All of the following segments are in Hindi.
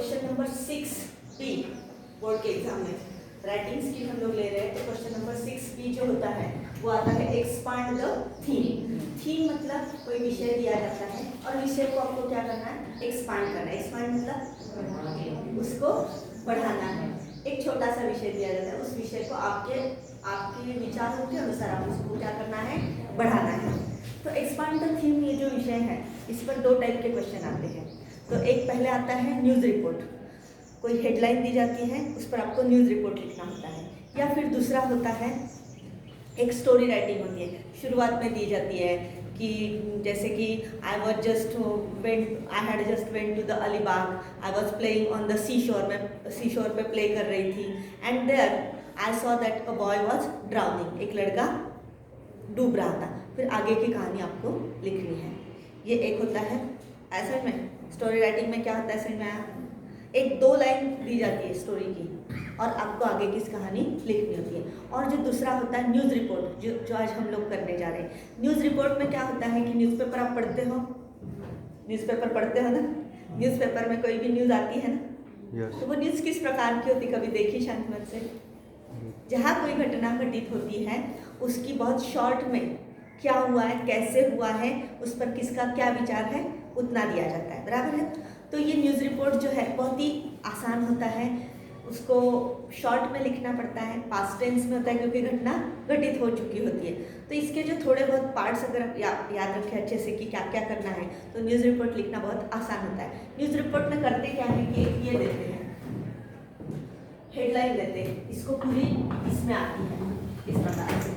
क्वेश्चन नंबर 6B बोर्ड के एग्जाम में राइटिंग स्किल हम लोग ले रहे हैं। तो क्वेश्चन नंबर 6B जो होता है वो आता है एक्सपांड द थीम। थीम मतलब कोई विषय दिया जाता है और विषय को आपको क्या करना है, एक्सपांड करना है। एक्सपांड मतलब उसको बढ़ाना है। एक छोटा सा विषय दिया जाता है, उस विषय को आपके विचारों के अनुसार आप उसको क्या करना है, बढ़ाना है। तो एक्सपांड द थीम ये जो विषय है इस पर दो टाइप के क्वेश्चन आते हैं। तो एक पहले आता है न्यूज़ रिपोर्ट, कोई हेडलाइन दी जाती है उस पर आपको न्यूज़ रिपोर्ट लिखना होता है। या फिर दूसरा होता है एक स्टोरी राइटिंग होती है, शुरुआत में दी जाती है कि जैसे कि I had just went to the Alibaug, I was playing on the sea shore, मैं सी शोर पर प्ले कर रही थी, and there I saw that a boy was drowning, एक लड़का डूब रहा था। फिर आगे की कहानी आपको लिखनी है। ये एक होता है। ऐसे में स्टोरी राइटिंग में क्या होता है, समझ में आया? एक दो लाइन दी जाती है स्टोरी की और आपको आगे की कहानी लिखनी होती है। और जो दूसरा होता है न्यूज़ रिपोर्ट, जो आज हम लोग करने जा रहे हैं। न्यूज़ रिपोर्ट में क्या होता है कि न्यूज़पेपर आप पढ़ते हो, न्यूज़पेपर पढ़ते हो ना, न्यूज़पेपर में कोई भी न्यूज़ आती है ना, तो वो न्यूज़ किस प्रकार की होती, कभी देखी शांत मन से? जहाँ कोई घटना घटित होती है उसकी बहुत शॉर्ट में क्या हुआ है, कैसे हुआ है, उस पर किसका क्या विचार है, उतना दिया जाता है, बराबर है। तो ये न्यूज़ रिपोर्ट जो है बहुत ही आसान होता है, उसको शॉर्ट में लिखना पड़ता है, पास्ट टेंस में होता है क्योंकि घटना घटित हो चुकी होती है। तो इसके जो थोड़े बहुत पार्ट्स अगर आप याद रखें अच्छे से कि क्या क्या करना है, तो न्यूज़ रिपोर्ट लिखना बहुत आसान होता है। न्यूज़ रिपोर्ट में करते क्या है कि ये देते हैं, हेडलाइन देते हैं, इसको पूरी इसमें आती है इस प्रकार से,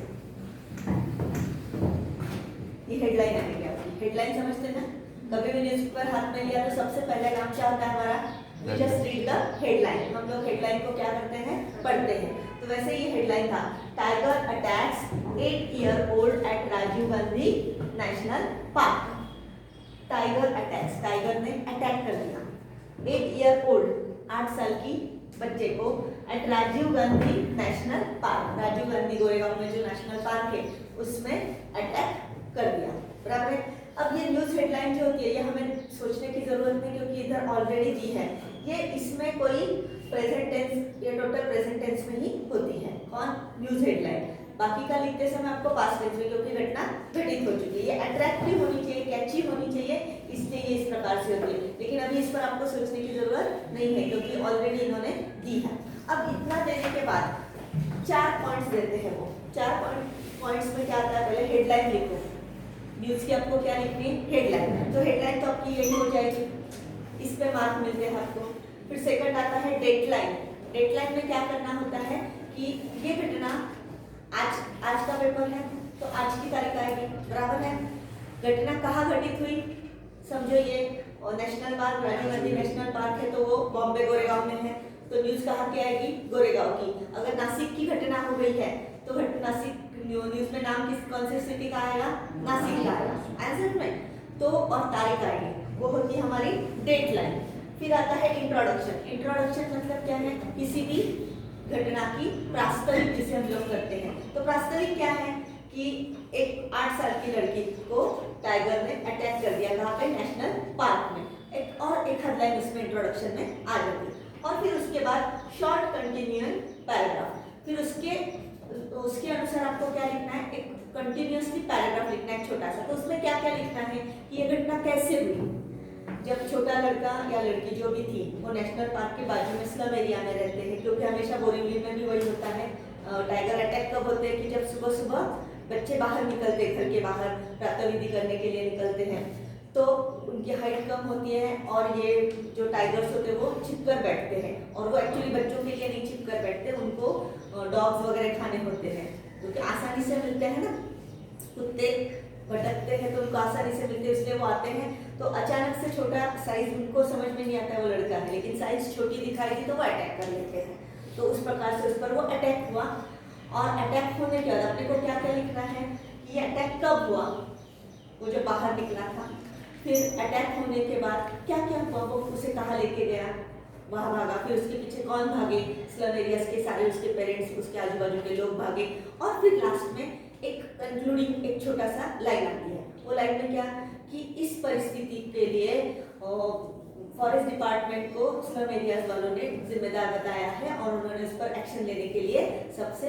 ये हेडलाइन आएगी आपकी। हेडलाइन समझते हैं ना, कभी भी न्यूज़पेपर हाथ में लिया तो सबसे पहले काम क्या होता है हमारा, we just read the headline. हम लोग हेडलाइन को क्या करते हैं, पढ़ते हैं। तो वैसे ये हेडलाइन था, tiger attacks 8 year old at Rajiv Gandhi National Park. Tiger attacks, tiger ने अटैक कर दिया 8 ईयर ओल्ड, 8 साल की बच्चे को, at Rajiv Gandhi National Park, Rajiv Gandhi Goregaon में जो नेशनल पार्क है उसमें अटैक कर दिया, बराबर है। अब ये न्यूज़ हेडलाइन जो होती है ये हमें सोचने की जरूरत नहीं क्योंकि इधर ऑलरेडी दी है। ये इसमें कोई प्रेजेंट टेंस, ये टोटल प्रेजेंट टेंस में ही होती है। कौन? News headline. बाकी का लिखते समय आपको पास्ट टेंस में, क्योंकि घटना घटित हो चुकी है। ये अट्रैक्टिव होनी चाहिए, कैची होनी चाहिए, इसलिए ये इस प्रकार से होती है। लेकिन अभी इस पर आपको सोचने की जरूरत नहीं है क्योंकि ऑलरेडी इन्होंने दी है। अब इतना देने के बाद 4 पॉइंट्स देते हैं वो। 4 पॉइंट्स में क्या आता है, पहले हेडलाइन लिखो, न्यूज़ की आपको क्या लिखनी है, हेडलाइन। तो हेडलाइन तो आपकी यही हो जाएगी, इस पे मार्क मिलते हैं आपको। फिर सेकंड आता है डेडलाइन। डेडलाइन में क्या करना होता है कि ये घटना आज का पेपर है तो आज की तारीख आएगी, बराबर है। घटना कहाँ घटित हुई, समझो ये National Park, Rajiv Gandhi National Park है तो वो बॉम्बे गोरेगांव में है, तो न्यूज़ कहाँ की आएगी, गोरेगांव की। अगर नासिक की घटना हो गई है तो नासिक न्यूज़ में नाम कौन से सिटी का आएगा, नासिक का आएगा आंसर में। तो और तारीख आएगी, वो होती है हमारी डेडलाइन। फिर आता है इंट्रोडक्शन। इंट्रोडक्शन मतलब क्या है, किसी भी घटना की प्रास्ताविक जिसे हम लोग करते हैं। तो प्रास्ताविक क्या है कि एक 8 साल की लड़की को टाइगर ने अटैक कर दिया, कहाँ पे, नेशनल पार्क में। एक हेडलाइन उसमें इंट्रोडक्शन में आ जाती है। और फिर उसके बाद शॉर्ट कंटिन्यूअल पैराग्राफ। फिर उसके अनुसार आपको क्या लिखना है, एक कंटिन्यूअसली पैराग्राफ लिखना है छोटा सा। तो उसमें क्या क्या लिखना है कि ये घटना कैसे हुई। जब छोटा लड़का या लड़की जो भी थी वो नेशनल पार्क के बाजू में स्लम एरिया में रहते हैं, क्योंकि हमेशा बोरिवली में भी वही होता है। टाइगर अटैक कब होते हैं कि जब सुबह सुबह बच्चे बाहर निकलते हैं, घर के बाहर प्रातःविधि करने के लिए निकलते हैं, तो उनकी हाइट कम होती है और ये जो टाइगर्स होते हैं वो छिपकर बैठते हैं। और वो एक्चुअली बच्चों के लिए नहीं छिपकर बैठते, उनको डॉग्स वगैरह खाने होते हैं क्योंकि आसानी से मिलते हैं ना, कुत्ते भटकते हैं तो उनको आसानी से मिलते हैं, इसलिए वो आते हैं। तो अचानक से छोटा साइज उनको समझ में नहीं आता है वो लड़का है, लेकिन साइज छोटी दिखाई दी तो वो अटैक कर लेते हैं। तो उस प्रकार से उस पर वो अटैक हुआ। और अटैक होने के बाद अपने को क्या क्या लिखना है कि ये अटैक कब हुआ, वो जो बाहर निकला था। फिर अटैक होने के बाद क्या क्या हुआ, वो उसे कहाँ लेके गया, वहाँ भागा, फिर उसके पीछे कौन भागे, स्लम एरियाज के सारे उसके पेरेंट्स, उसके आजू बाजू के लोग भागे। और फिर लास्ट में एक कंक्लूडिंग एक छोटा सा लाइन आती है। वो लाइन में क्या कि इस परिस्थिति के लिए फॉरेस्ट डिपार्टमेंट को स्लम एरियाज वालों ने जिम्मेदार बताया है और उन्होंने उस पर एक्शन लेने के लिए सबसे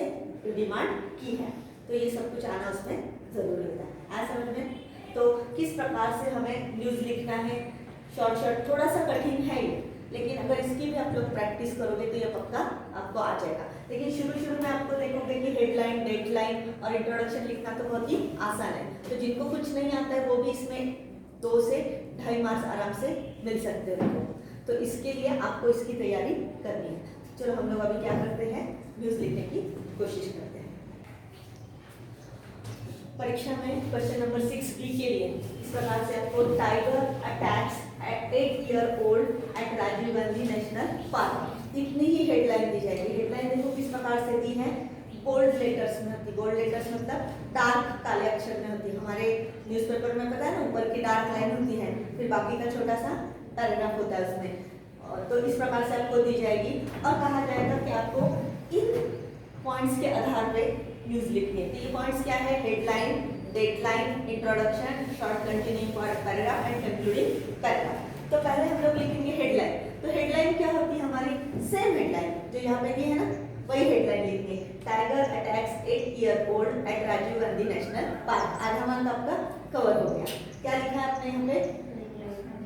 डिमांड की है। तो ये सब कुछ आना उसमें जरूरी होता है। आया समझ में? तो किस प्रकार से हमें न्यूज़ लिखना है, शॉर्ट थोड़ा सा कठिन है ये, लेकिन अगर इसकी भी आप लोग प्रैक्टिस करोगे तो ये पक्का आपको आ जाएगा। लेकिन शुरू में आपको देखोगे कि हेडलाइन, डेडलाइन और इंट्रोडक्शन लिखना तो बहुत ही आसान है। तो जिनको कुछ नहीं आता है वो भी इसमें 2 से 2.5 मार्क्स आराम से मिल सकते हो। तो इसके लिए आपको इसकी तैयारी करनी है। चलो हम लोग अभी क्या करते हैं, न्यूज़ लिखने की कोशिश करते हैं। परीक्षा में क्वेश्चन नंबर 6B के लिए इस प्रकार से आपको tiger attacks 8 year old at Rajiv Gandhi National Park, इतनी ही हेडलाइन दी जाएगी। हेडलाइन देखो किस प्रकार से दी है, बोल्ड लेटर्स में होती। बोल्ड लेटर्स मतलब डार्क काले अक्षर में होती है। हमारे न्यूज़पेपर में पता है ना, ऊपर की डार्क लाइन होती है, फिर बाकी का छोटा सा पैराग्राफ होता है उसमें। तो इस प्रकार से आपको दी जाएगी और कहा जाएगा कि आपको इन पॉइंट्स के आधार पे न्यूज़ लिखनी है। तो ये पॉइंट्स क्या है, headline, deadline, introduction, short continuing paragraph and concluding paragraph. तो पहले हम लोग लिखेंगे हेडलाइन। तो हेडलाइन क्या होती है हमारी, सेम हेडलाइन जो यहाँ पे की है ना, वही हेडलाइन लिखनी है। Tiger attacks 8 year old at Rajiv Gandhi National Park. आधा मार्क आपका कवर हो गया। क्या लिखा है आपने यहाँ पे,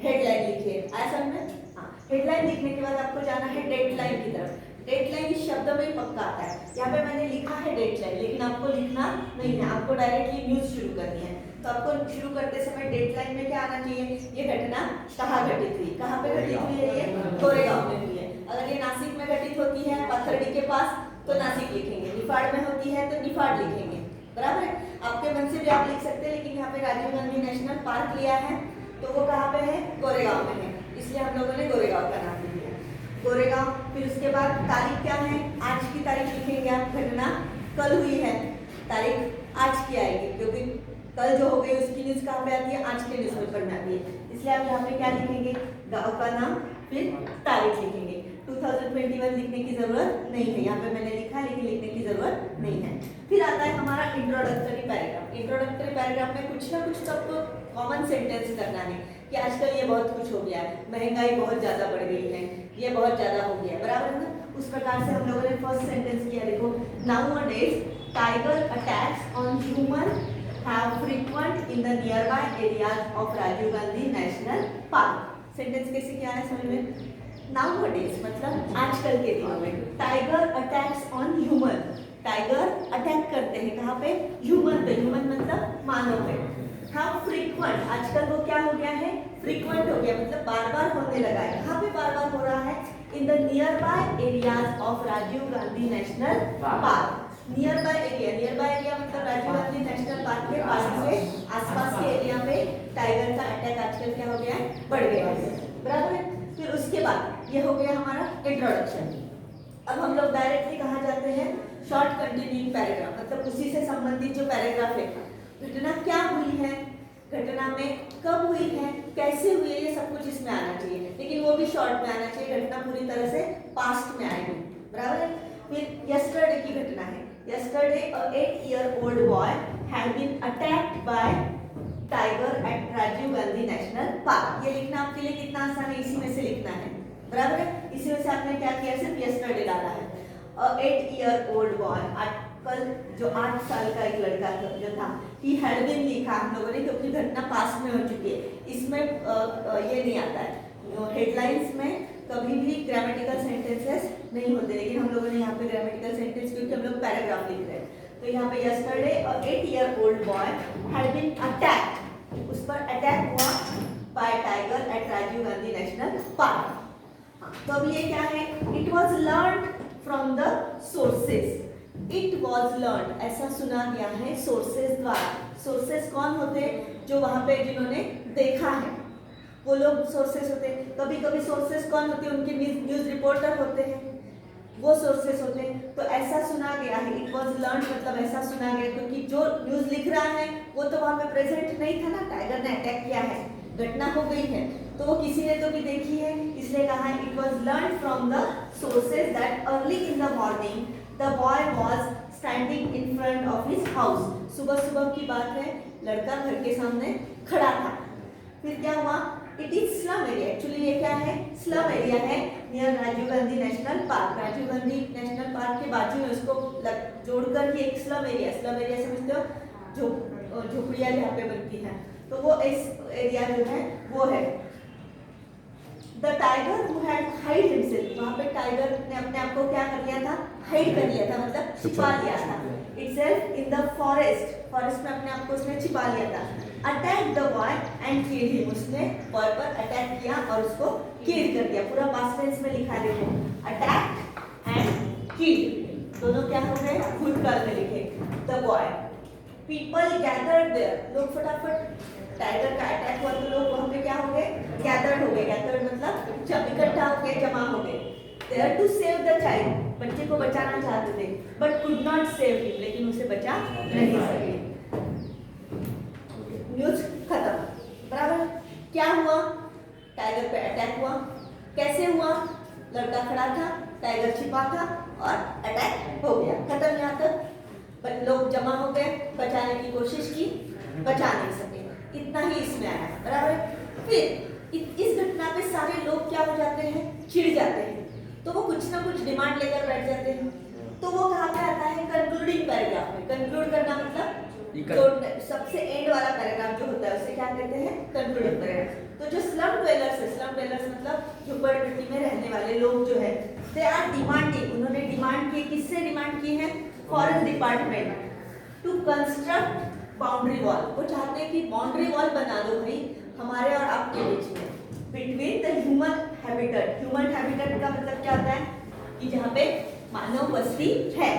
हेडलाइन लिखी है। आया समझ में? हाँ, हेडलाइन लिखने के बाद आपको जाना है डेडलाइन की तरफ। डेडलाइन इस शब्द में ही पक्का आता है। यहाँ पे मैंने लिखा है डेडलाइन, लेकिन आपको लिखना नहीं है, आपको डायरेक्टली न्यूज़ शुरू करनी है। तो आपको शुरू करते समय डेडलाइन में क्या आना चाहिए, ये घटना कहाँ घटित हुई, कहाँ पे घटित हुई है, ये गोरेगांव में हुई है। अगर ये नासिक में घटित होती है पत्थरडी के पास तो नासिक लिखेंगे, निफाड़ में होती है तो निफाड़ लिखेंगे, बराबर है। आपके मन से भी आप लिख सकते हैं, लेकिन यहाँ पे राजीव गांधी नेशनल पार्क लिया है तो वो कहाँ पे है, गोरेगांव में है, इसलिए हम लोगों ने गोरेगांव का नाम लिया गोरेगांव। फिर उसके बाद तारीख क्या है, आज की तारीख लिखेंगे आप। घटना कल हुई है, तारीख आज की आएगी, क्योंकि कल जो हो गई उसकी न्यूज़ कहाँ पे आती है, आज के न्यूज़पेपर में आती है। इसलिए आप यहाँ पे क्या लिखेंगे, गाँव का नाम फिर तारीख लिखेंगे। 2021 लिखने की जरूरत नहीं है, यहाँ पे मैंने लिखा है लेकिन लिखने की जरूरत नहीं है। फिर आता है हमारा इंट्रोडक्टरी पैराग्राफ। इंट्रोडक्टरी पैराग्राफ में कुछ ना कुछ सबको कॉमन सेंटेंस करना है कि आजकल ये बहुत कुछ हो गया है, महंगाई बहुत ज़्यादा बढ़ गई है, ये बहुत ज़्यादा हो गया है, बराबर है ना। उस प्रकार से हम लोगों ने फर्स्ट सेंटेंस किया, देखो, nowadays tiger attacks on human have frequent in the nearby areas of Rajiv Gandhi National Park. Sentence कैसे किया है समझ में, नाउअडेज मतलब आजकल के दिनों में, tiger attacks on human, tiger attack करते हैं कहाँ पे, ह्यूमन पे, ह्यूमन मतलब मानव पे। हाँ, फ्रीक्वेंट, आजकल वो क्या हो गया है, फ्रीक्वेंट हो गया, मतलब बार बार होने लगा है। कहाँ पे बार बार हो रहा है, in the nearby areas of Rajiv Gandhi National Park. Nearby area मतलब राजीव गांधी नेशनल पार्क के पास से आसपास के एरिया में टाइगर का अटैक आजकल क्या हो गया है, बढ़ गया है, बराबर है। फिर उसके बाद ये हो गया हमारा इंट्रोडक्शन। अब हम लोग डायरेक्टली कहाँ जाते हैं, शॉर्ट कंटिन्यूइंग पैराग्राफ, मतलब उसी से संबंधित जो पैराग्राफ है, घटना क्या हुई है, घटना में कब हुई है, कैसे हुई है, ये सब कुछ इसमें आना चाहिए, लेकिन वो भी शॉर्ट में आना चाहिए, घटना पूरी तरह से पास्ट में आएगी, बराबर है। फिर यस्टरडे की घटना है, yesterday a 8 year old boy had been attacked by tiger at Rajiv Gandhi National Park. ये लिखना आपके लिए कितना आसान है, इसी में से लिखना है, बराबर है। इसी में से आपने क्या किया, सिर्फ यस्टरडे डाला है। 8 ईयर ओल्ड बॉय, कल जो 8 साल का एक लड़का जो था, ही हैड बीन लिखा हम लोगों ने, क्योंकि घटना पास्ट में हो चुकी है। इसमें ये नहीं आता है, हेडलाइंस में कभी भी ग्रामेटिकल सेंटेंसेस नहीं होते, लेकिन हम लोगों ने यहाँ पे ग्रामेटिकल सेंटेंस, क्योंकि हम लोग पैराग्राफ लिख रहे हैं। तो यहाँ पे yesterday a 8 year old boy had been attacked, उस पर अटैक हुआ by tiger at Rajiv Gandhi National Park. तो अब ये क्या है, it was learned from the sources, it was learn, ऐसा सुना गया है सोर्सेज द्वारा। सोर्सेज कौन होते हैं, जो वहां पे जिन्होंने देखा है वो लोग सोर्सेज होते हैं। कभी कभी सोर्सेज कौन होते हैं, उनके न्यूज रिपोर्टर होते हैं, वो सोर्सेज होते हैं। तो ऐसा सुना गया है, इट वॉज लर्न मतलब ऐसा सुना गया, क्योंकि जो न्यूज लिख रहा है वो तो वहां पे प्रेजेंट नहीं था ना, टाइगर ने अटैक किया है, घटना हो गई है, तो वो किसी ने तो भी देखी है, इसलिए कहा है it was learn from the sources that early in the morning The boy was standing in front of his house. सुबह सुबह की बात है, लड़का घर के सामने खड़ा था। फिर क्या हुआ, it is slum area. Actually ये क्या है, स्लम एरिया है near Rajiv Gandhi National Park. Rajiv Gandhi National Park के बाजू में उसको जोड़कर ही एक स्लम एरिया समझते हो, जो झोपड़ियाँ जहाँ पे बनती हैं, तो वो इस एरिया जो है वो है। The tiger who had hide himself, वहाँ पे टाइगर ने अपने आप को क्या कर लिया था, हाइड कर लिया था, मतलब छिपा लिया था। Itself in the forest, forest में अपने आप को उसने छिपा लिया था। Attack the boy and kill him, उसने बॉय पर अटैक किया और उसको किल कर दिया। पूरा पास्ट टेंस में लिखा देखो, अटैक एंड किल, दोनों क्या हो गए, भूतकाल में लिखे। The boy, people gathered there, लोग फटाफट, टाइगर का अटैक हुआ तो लोग वहाँ पे क्या हो गए, गैदर्ड हो गए। गैदर्ड मतलब जब इकट्ठा हो गए, जमा हो गए। There to save the child, बच्चे को बचाना चाहते थे, but could not save him, लेकिन उसे बचा नहीं सके। न्यूज खत्म, बराबर। क्या हुआ, टाइगर पे अटैक हुआ। कैसे हुआ, लड़का खड़ा था, टाइगर छिपा था और अटैक हो गया, खत्म। यहाँ तक लोग जमा हो गए, बचाने की कोशिश की, बचा नहीं सके, इतना ही इसमें आया, बराबर। फिर इस घटना पे सारे लोग क्या हो जाते हैं, चिढ़ जाते हैं, तो वो कुछ ना कुछ डिमांड लेकर बैठ जाते हैं। तो वो कहाँ पे आता है, कंक्लूडिंग पैराग्राफ में। कंक्लूड करना मतलब जो सबसे एंड वाला पैराग्राफ जो होता है उसे क्या कहते हैं, कंक्लूडिंग पैराग्राफ। तो जो स्लम ड्वेलर्स है, स्लम ड्वेलर्स मतलब झोपड़पट्टी में रहने वाले लोग जो है, दे आर डिमांडिंग, उन्होंने डिमांड की, किससे डिमांड की है, forest department to construct boundary wall. वो चाहते हैं कि बाउंड्री वॉल बना दो भाई हमारे और आपके बीच में, between the human habitat. Human habitat का मतलब क्या होता है कि जहाँ पे मानव बस्ती है,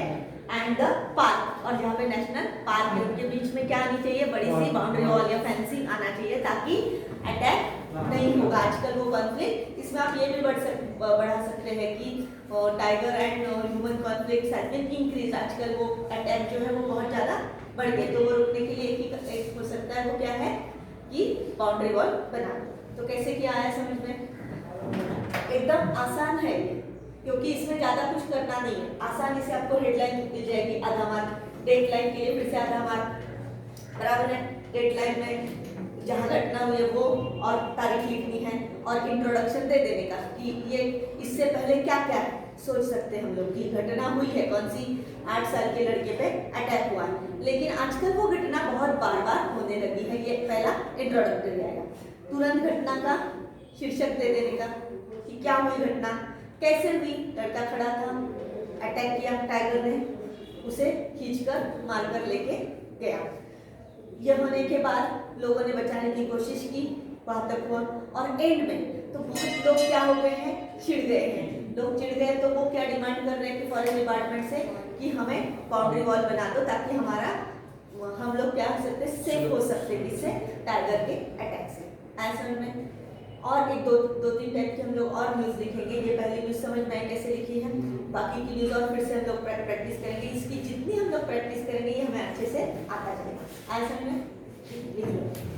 एंड द पार्क, और जहाँ पे नेशनल पार्क है, उनके बीच में क्या आनी चाहिए, बड़ी सी बाउंड्री वॉल या फेंसिंग आना चाहिए, ताकि अटैक नहीं होगा। आजकल वो कॉन्फ्लिक्ट, इसमें आप ये भी बढ़ा सकते हैं कि tiger and human conflict has been increase. आजकल वो अटैक जो है वो बहुत ज़्यादा बढ़ गए, तो वो रुकने के लिए एक हो सकता है, वो क्या है कि बाउंड्री वॉल बना दो। तो कैसे किया आया समझ में, एकदम आसान है ये, क्योंकि इसमें ज़्यादा कुछ करना नहीं है, आसानी से आपको हेडलाइन मिल जाएगी, आधा मार्क। डेडलाइन के लिए फिर से आधा मार्क, बराबर है। डेडलाइन में जहाँ घटना हुई है वो और तारीख लिखनी है, और इंट्रोडक्शन दे देने का कि ये इससे पहले क्या क्या सोच सकते हैं हम लोग, की घटना हुई है, कौन सी 8 साल के लड़के पे अटैक हुआ है, लेकिन आजकल वो घटना बहुत बार बार होने लगी है। ये पहला इंट्रोडक्टरी आएगा। तुरंत घटना का शीर्षक दे देने का कि क्या हुई घटना, कैसे हुई, लड़का खड़ा था, अटैक किया टाइगर ने, उसे खींचकर मारकर लेके गया। यह होने के बाद लोगों ने बचाने की कोशिश की, वहां तक हुआ, और एंड में तो बहुत लोग क्या हो गए हैं, चिढ़ गए हैं। लोग चिढ़ गए तो वो क्या डिमांड कर रहे हैं कि फॉरेस्ट डिपार्टमेंट से कि हमें बाउंड्री वॉल बना दो, ताकि हमारा हम लोग क्या हो सकते, सेफ हो सकते किससे, टाइगर के अटैक से। ऐसा में और एक दो तीन टाइप की हम लोग और न्यूज़ लिखेंगे। ये पहली न्यूज़ समझ में आई कैसे लिखी है, बाकी की न्यूज़ और फिर से हम लोग प्रैक्टिस करेंगे। इसकी जितनी हम लोग प्रैक्टिस करेंगे ये हमें अच्छे से आता जाएगा। ऐसा में लिख लो।